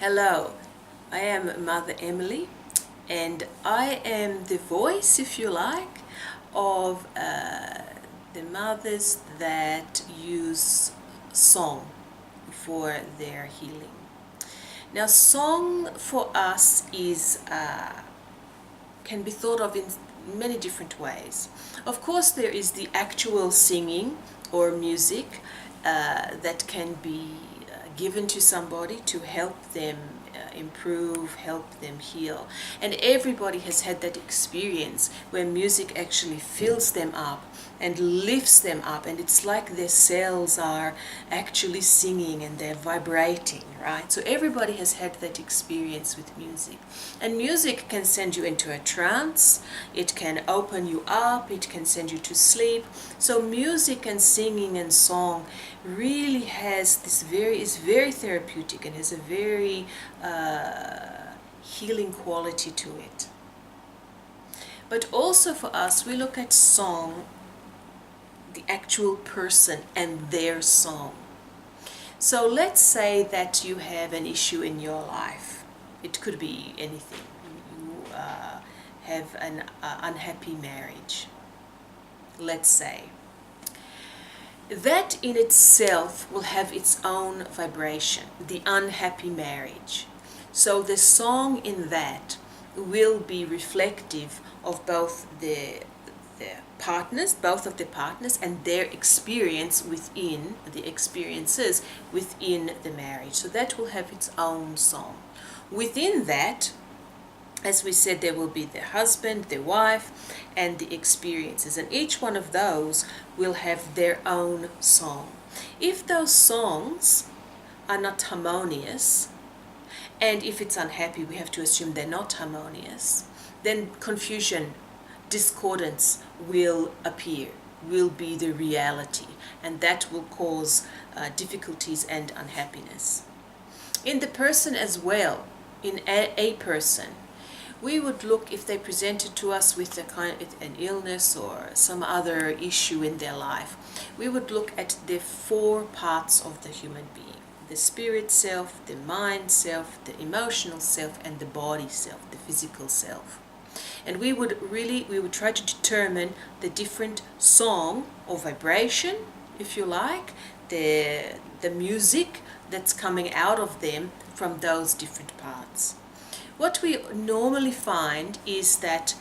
Hello, I am Mother Emily, and I am the voice, if you like, of the mothers that use song for their healing. Now, song for us is can be thought of in many different ways. Of course, there is the actual singing or music that can be given to somebody to help them improve, help them heal. And everybody has had that experience where music actually fills them up and lifts them up, and it's like their cells are actually singing and they're vibrating, right? So everybody has had that experience with music. And music can send you into a trance, it can open you up, it can send you to sleep. So music and singing and song really has this is very therapeutic and has a very healing quality to it. But also for us, we look at song, the actual person and their song. So let's say that you have an issue in your life. It could be anything. You have an unhappy marriage, let's say. That in itself will have its own vibration, the unhappy marriage. So the song in that will be reflective of both the partners, both of the partners, and their experiences within the marriage. So that will have its own song. Within that, as we said, there will be the husband, the wife, and the experiences, and each one of those will have their own song. If those songs are not harmonious, and if it's unhappy, we have to assume they're not harmonious, then confusion, discordance will appear, will be the reality, and that will cause difficulties and unhappiness. In the person as well, in a person, we would look if they presented to us with an illness or some other issue in their life. We would look at the four parts of the human being: the spirit self, the mind self, the emotional self, and the body self, the physical self. And we would try to determine the different song or vibration, if you like, the music that's coming out of them from those different parts. What we normally find is that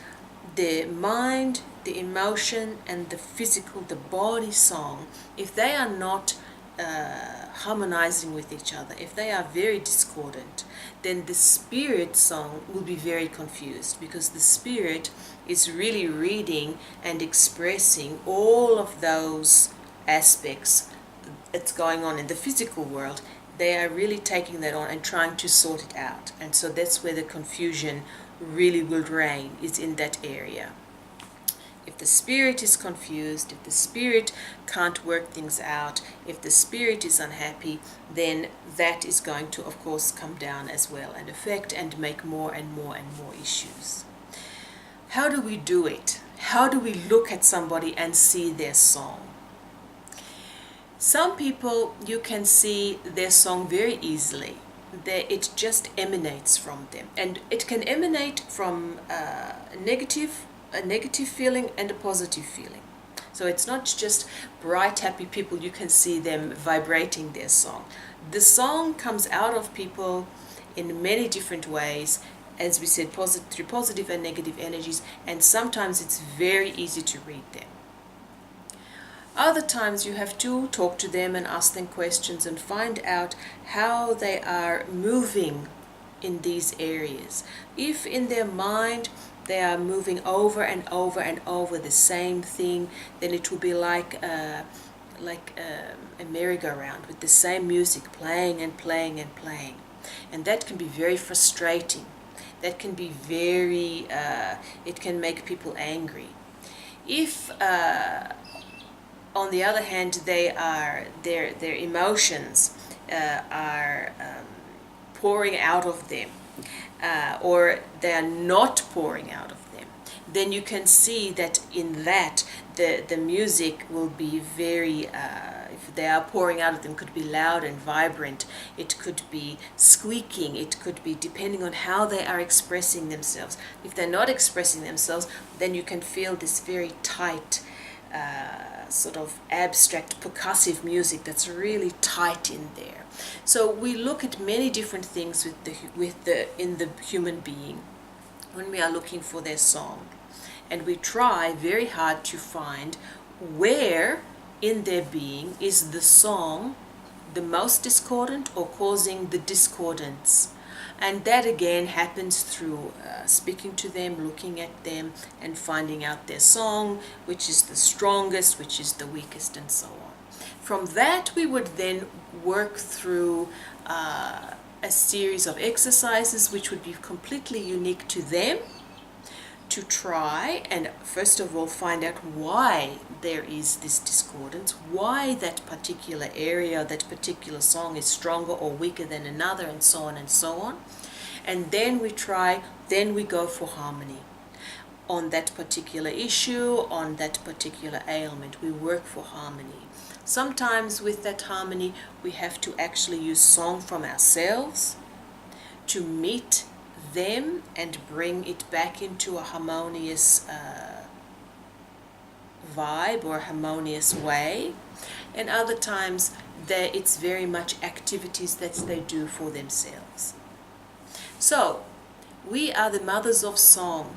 the mind, the emotion, and the physical, the body song, if they are not harmonizing with each other, if they are very discordant, then the spirit song will be very confused, because the spirit is really reading and expressing all of those aspects that's going on in the physical world. They are really taking that on and trying to sort it out, and so that's where the confusion really will reign, is in that area. If the spirit is confused, if the spirit can't work things out, if the spirit is unhappy, then that is going to, of course, come down as well and affect and make more and more and more issues. How do we do it? How do we look at somebody and see their song? Some people, you can see their song very easily. It just emanates from them, and it can emanate from a negative feeling and a positive feeling. So it's not just bright, happy people. You can see them vibrating their song. The song comes out of people in many different ways, as we said, through positive and negative energies, and sometimes it's very easy to read them. Other times you have to talk to them and ask them questions and find out how they are moving in these areas. If in their mind they are moving over and over and over the same thing, then it will be like a merry-go-round with the same music playing and playing and playing. And that can be very frustrating. That can be very, it can make people angry. If on the other hand, their emotions are pouring out of them, or they are not pouring out of them, then you can see that in that the music will be very, if they are pouring out of them. It could be loud and vibrant, it could be squeaking, it could be depending on how they are expressing themselves. If they're not expressing themselves, then you can feel this very tight sort of abstract percussive music that's really tight in there. So we look at many different things in the human being when we are looking for their song, and we try very hard to find where in their being is the song the most discordant or causing the discordance. And that again happens through speaking to them, looking at them, and finding out their song, which is the strongest, which is the weakest, and so on. From that, we would then work through a series of exercises which would be completely unique to them, to try and first of all find out why there is this discordance, why that particular area, that particular song is stronger or weaker than another, and so on and so on. And then we go for harmony on that particular issue, on that particular ailment. We work for harmony. Sometimes with that harmony we have to actually use song from ourselves to meet them and bring it back into a harmonious vibe or harmonious way. And other times it's very much activities that they do for themselves. So we are the mothers of song.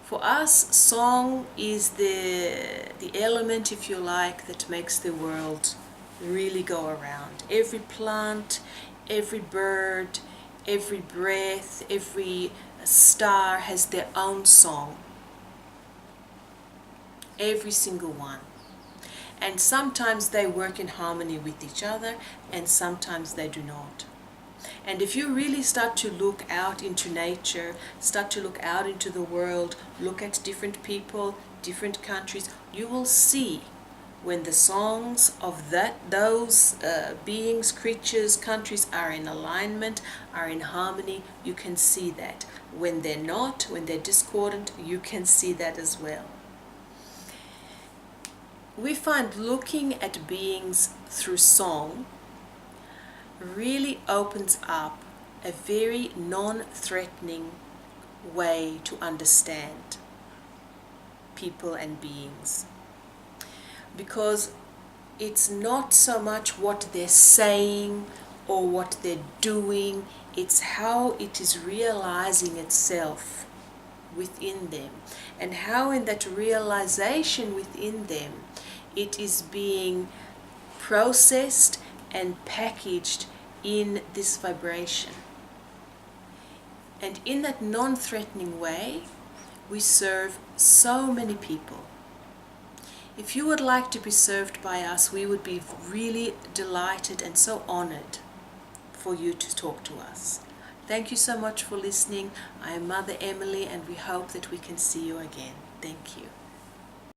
For us, song is the element, if you like, that makes the world really go around. Every plant, every bird, every breath, every star has their own song. Every single one. And sometimes they work in harmony with each other, and sometimes they do not. And if you really start to look out into nature, start to look out into the world, look at different people, different countries, you will see when the songs of those beings, creatures, countries are in alignment, are in harmony. You can see that. When they're not, when they're discordant, you can see that as well. We find looking at beings through song really opens up a very non-threatening way to understand people and beings, because it's not so much what they're saying or what they're doing, it's how it is realizing itself within them, and how in that realization within them it is being processed and packaged in this vibration. And in that non-threatening way, we serve so many people. If you would like to be served by us, we would be really delighted and so honored for you to talk to us. Thank you so much for listening. I am Mother Emily, and we hope that we can see you again. Thank you.